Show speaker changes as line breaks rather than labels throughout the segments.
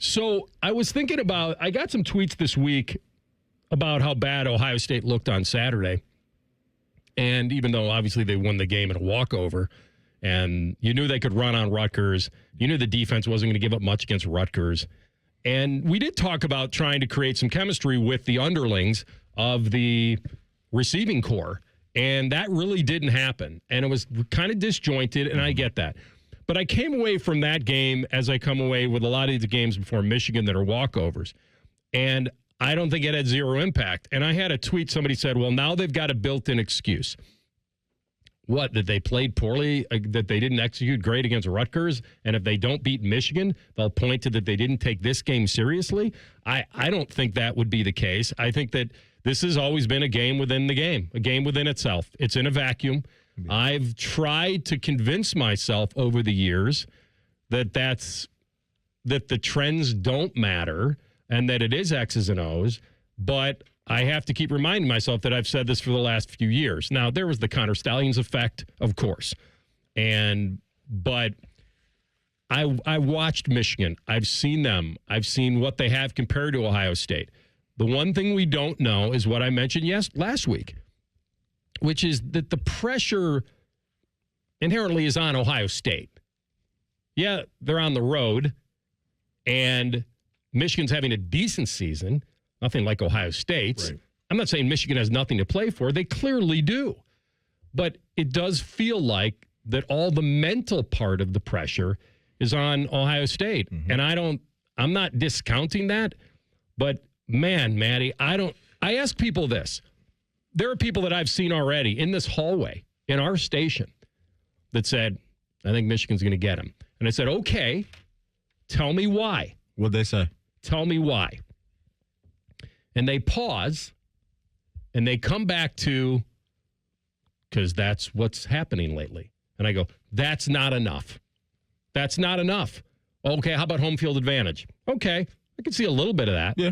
So I was thinking about, I got some tweets this week about how bad Ohio State looked on Saturday. And even though obviously they won the game in a walkover, and you knew they could run on Rutgers, you knew the defense wasn't going to give up much against Rutgers. And we did talk about trying to create some chemistry with the underlings of the receiving corps. And that really didn't happen. And it was kind of disjointed, and I get that. But I came away from that game as I come away with a lot of the games before Michigan that are walkovers. And I don't think it had zero impact. And I had a tweet, somebody said, well, now they've got a built-in excuse. What, that they played poorly, that they didn't execute great against Rutgers, and if they don't beat Michigan, they'll point to that they didn't take this game seriously? I don't think that would be the case. I think that this has always been a game within the game, a game within itself. It's in a vacuum. I've tried to convince myself over the years that the trends don't matter and that it is X's and O's, but I have to keep reminding myself that I've said this for the last few years. Now, there was the Connor Stallions effect, of course. But I watched Michigan. I've seen them. I've seen what they have compared to Ohio State. The one thing we don't know is what I mentioned last week, which is that the pressure inherently is on Ohio State. Yeah, they're on the road, and Michigan's having a decent season. Nothing like Ohio State's. Right. I'm not saying Michigan has nothing to play for. They clearly do. But it does feel like that all the mental part of the pressure is on Ohio State. Mm-hmm. And I'm not discounting that. But, man, Maddie, I ask people this. There are people that I've seen already in this hallway in our station that said, I think Michigan's going to get him. And I said, okay, tell me why.
What'd they say?
Tell me why. And they pause, and they come back to, because that's what's happening lately. And I go, that's not enough. That's not enough. Okay, how about home field advantage? Okay, I can see a little bit of that.
Yeah.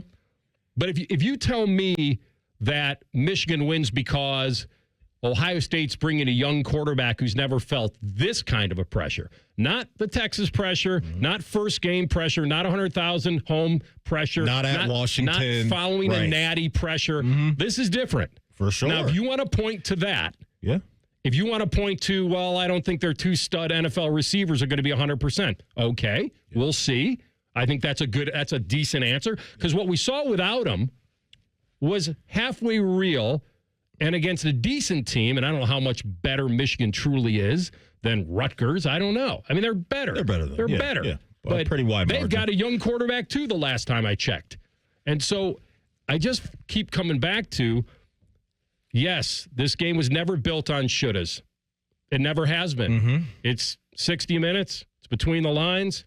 But if you tell me that Michigan wins because Ohio State's bringing a young quarterback who's never felt this kind of a pressure, not the Texas pressure, not first game pressure, not 100,000 home pressure,
not Washington,
not following a natty pressure. Mm-hmm. This is different.
For sure.
Now, if you want to point to that,
yeah.
If you want to point to, well, I don't think their two stud NFL receivers are going to be 100%. Okay, We'll see. I think that's a decent answer, because what we saw without them was halfway real. And against a decent team, and I don't know how much better Michigan truly is than Rutgers. I don't know. I mean, they're better.
They're better.
They're better.
Yeah. Well, but pretty wide margin.
They've got a young quarterback, too, the last time I checked. And so I just keep coming back to, yes, this game was never built on shouldas. It never has been. Mm-hmm. It's 60 minutes. It's between the lines.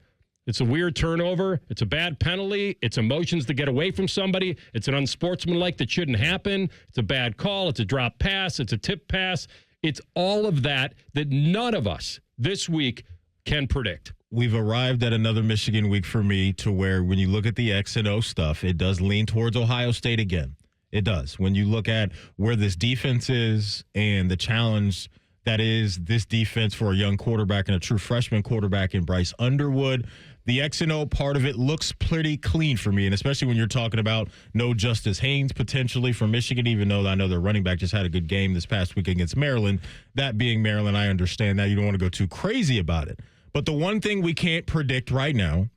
It's a weird turnover. It's a bad penalty. It's emotions to get away from somebody. It's an unsportsmanlike that shouldn't happen. It's a bad call. It's a drop pass. It's a tip pass. It's all of that none of us this week can predict.
We've arrived at another Michigan week for me to where when you look at the X and O stuff, it does lean towards Ohio State again. It does. When you look at where this defense is and the challenge that is this defense for a young quarterback and a true freshman quarterback in Bryce Underwood, the X and O part of it looks pretty clean for me, and especially when you're talking about no Justice Haynes potentially for Michigan, even though I know their running back just had a good game this past week against Maryland. That being Maryland, I understand that. You don't want to go too crazy about it. But the one thing we can't predict right now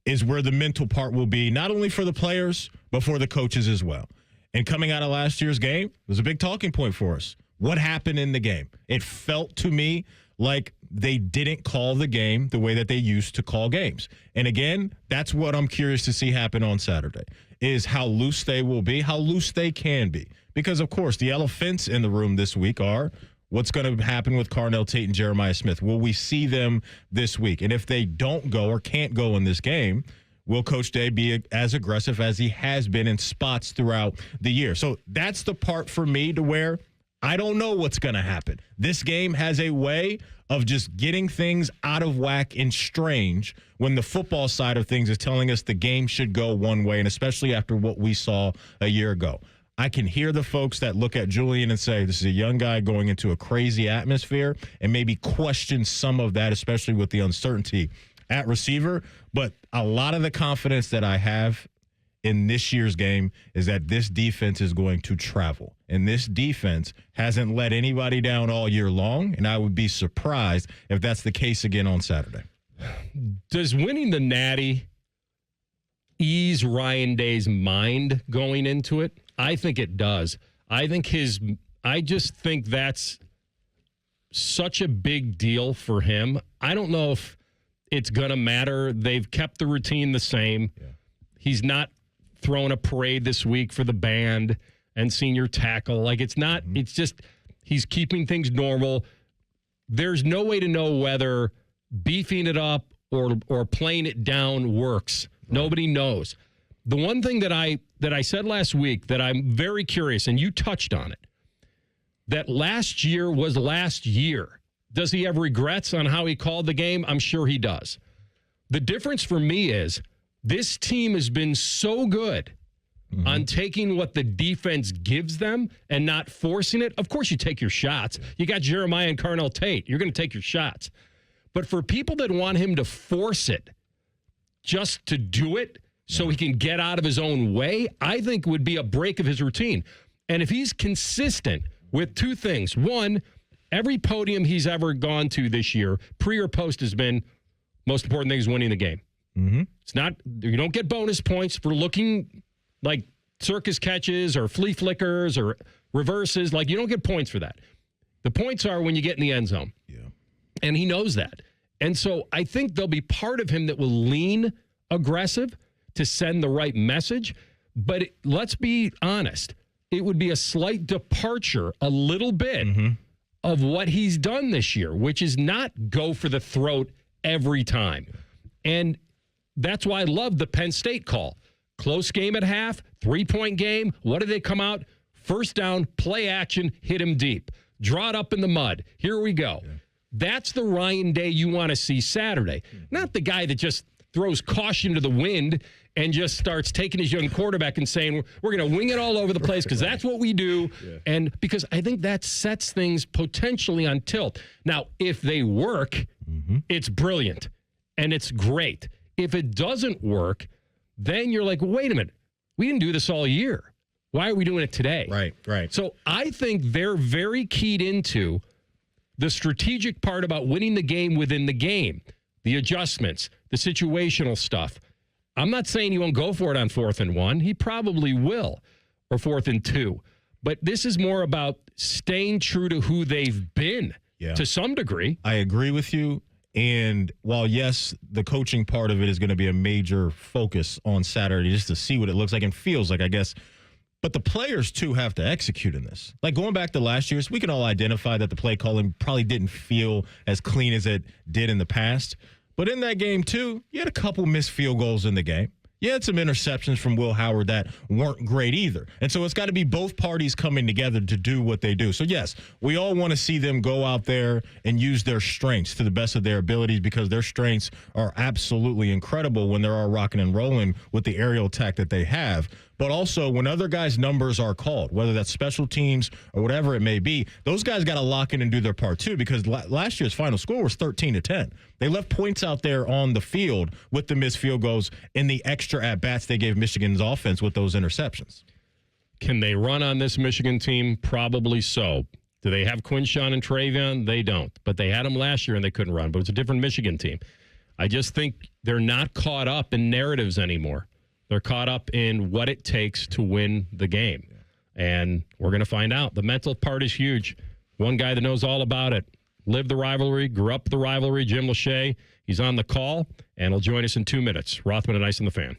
is where the mental part will be, not only for the players, but for the coaches as well. And coming out of last year's game, it was a big talking point for us. What happened in the game? It felt to me like they didn't call the game the way that they used to call games. And again, that's what I'm curious to see happen on Saturday, is how loose they will be, how loose they can be. Because, of course, the elephants in the room this week are what's going to happen with Carnell Tate and Jeremiah Smith. Will we see them this week? And if they don't go or can't go in this game, will Coach Day be as aggressive as he has been in spots throughout the year? So that's the part for me to where I don't know what's going to happen. This game has a way of just getting things out of whack and strange when the football side of things is telling us the game should go one way, and especially after what we saw a year ago. I can hear the folks that look at Julian and say, this is a young guy going into a crazy atmosphere, and maybe question some of that, especially with the uncertainty at receiver. But a lot of the confidence that I have in this year's game is that this defense is going to travel. And this defense hasn't let anybody down all year long, and I would be surprised if that's the case again on Saturday.
Does winning the Natty ease Ryan Day's mind going into it? I think it does. I just think that's such a big deal for him. I don't know if it's going to matter. They've kept the routine the same. Yeah. He's not throwing a parade this week for the band and senior tackle. Like, it's not, it's just, he's keeping things normal. There's no way to know whether beefing it up or playing it down works. Right. Nobody knows. The one thing that I said last week that I'm very curious, and you touched on it, that last year was last year. Does he have regrets on how he called the game? I'm sure he does. The difference for me is this team has been so good on taking what the defense gives them and not forcing it. Of course you take your shots. You got Jeremiah and Carnell Tate. You're going to take your shots. But for people that want him to force it just to do it so he can get out of his own way, I think would be a break of his routine. And if he's consistent with two things. One, every podium he's ever gone to this year, pre or post, has been most important thing is winning the game. It's not, you don't get bonus points for looking like circus catches or flea flickers or reverses. Like, you don't get points for that. The points are when you get in the end zone. Yeah. And he knows that. And so I think there'll be part of him that will lean aggressive to send the right message. But let's be honest. It would be a slight departure, a little bit, of what he's done this year, which is not go for the throat every time. And that's why I love the Penn State call. Close game at half, 3-point game. What do they come out? First down, play action, hit him deep. Draw it up in the mud. Here we go. Yeah. That's the Ryan Day you want to see Saturday. Not the guy that just throws caution to the wind and just starts taking his young quarterback and saying, we're going to wing it all over the place because that's what we do. Yeah. And because I think that sets things potentially on tilt. Now, if they work, it's brilliant and it's great. If it doesn't work, then you're like, wait a minute, we didn't do this all year. Why are we doing it today?
Right.
So I think they're very keyed into the strategic part about winning the game within the game, the adjustments, the situational stuff. I'm not saying he won't go for it on 4th and 1. He probably will, or 4th and 2. But this is more about staying true to who they've been to some degree.
I agree with you. And while, yes, the coaching part of it is going to be a major focus on Saturday just to see what it looks like and feels like, I guess. But the players, too, have to execute in this. Like, going back to last year's, we can all identify that the play calling probably didn't feel as clean as it did in the past. But in that game, too, you had a couple missed field goals in the game. You had some interceptions from Will Howard that weren't great either. And so it's got to be both parties coming together to do what they do. So, yes, we all want to see them go out there and use their strengths to the best of their abilities because their strengths are absolutely incredible when they're all rocking and rolling with the aerial attack that they have. But also, when other guys' numbers are called, whether that's special teams or whatever it may be, those guys got to lock in and do their part too, because last year's final score was 13-10. They left points out there on the field with the missed field goals and the extra at-bats they gave Michigan's offense with those interceptions.
Can they run on this Michigan team? Probably so. Do they have Quinshawn and Travion? They don't. But they had them last year and they couldn't run. But it's a different Michigan team. I just think they're not caught up in narratives anymore. They're caught up in what it takes to win the game. And we're going to find out. The mental part is huge. One guy that knows all about it, lived the rivalry, grew up the rivalry, Jim Lachey. He's on the call, and he'll join us in 2 minutes. Rothman and Ice and the Fan.